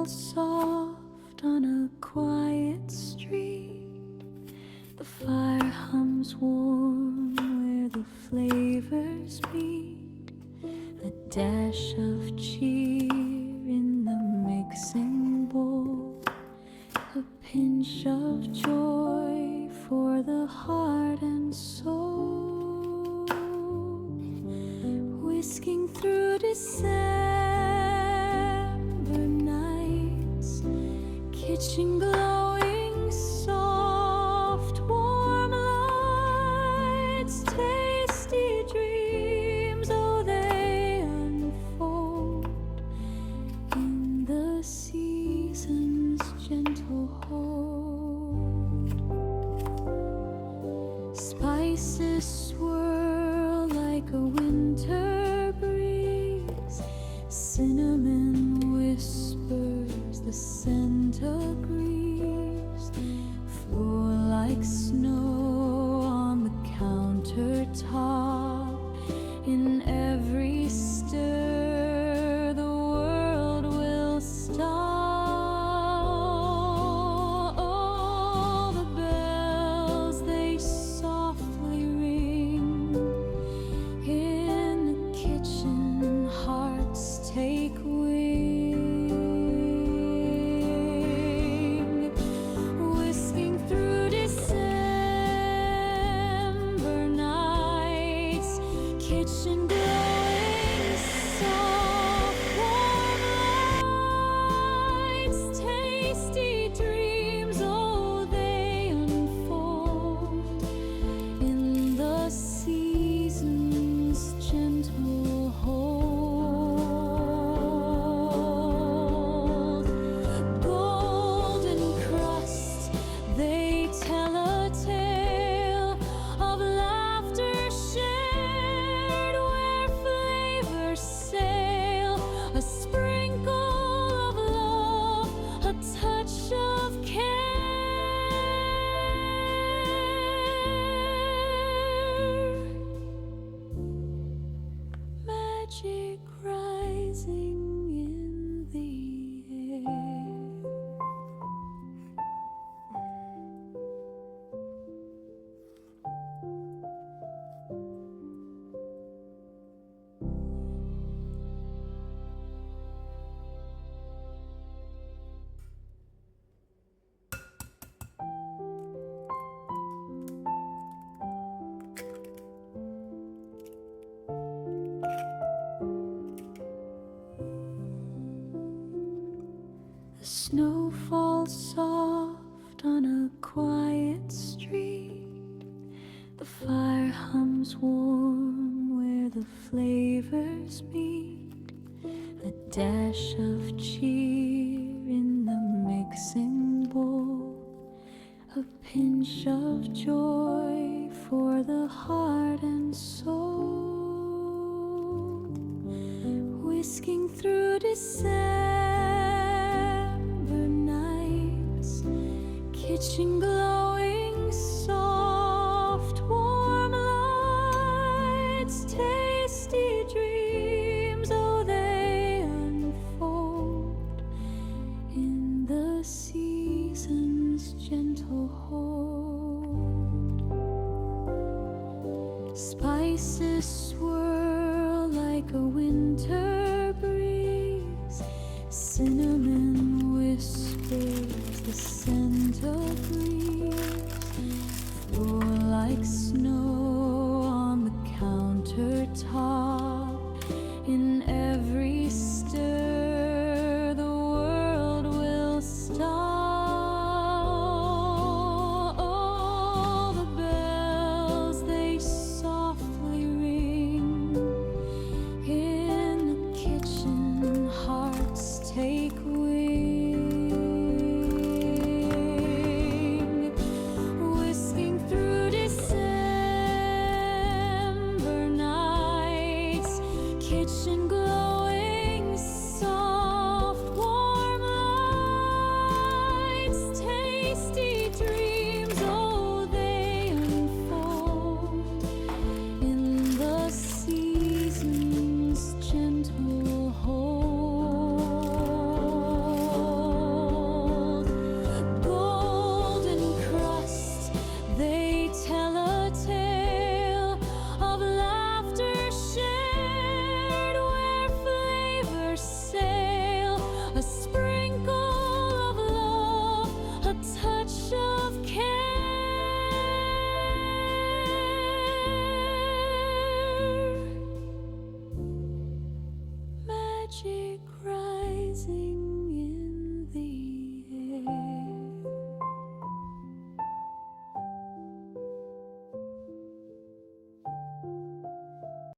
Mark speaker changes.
Speaker 1: falls soft on a quiet street. The fire hums warm where the flavors meet. A dash of cheer in the mixing bowl. A pinch of joy for the heart and soul. Whisking through December nights, kitchen glowing soft, warm lights, tasty dreams, oh they unfold in the season's gentle hold. Spices swirl like a winter breeze. Cinnamon whispers the scent agrees. Floor like snow on the countertop. In every stir the world will stop. Oh, the bells they softly ring. In the kitchen hearts take wing. Whisking through December nights, kitchen glowing soft, warm lights, tasty dreams, oh they unfold in the season's gentle hold. Golden crust, they tell a tale of laughter shared where flavors sail. A sprinkle of love, a touch of care. Magic rising in the air. The snow falls soft on a quiet street. The fire hums warm where the flavors meet. A dash of cheer in the mixing bowl. A pinch of joy for the heart and soul. Whisking through December nights, kitchen glowing soft, warm lights, tasty dreams, oh they unfold in the season's gentle hold. Spices swirl like a winter breeze. Cinnamon whispers the scent agrees. Floor like snow on the countertop. In every stir the world will stop. Oh, the bells they softly ring. In the kitchen hearts take magic rising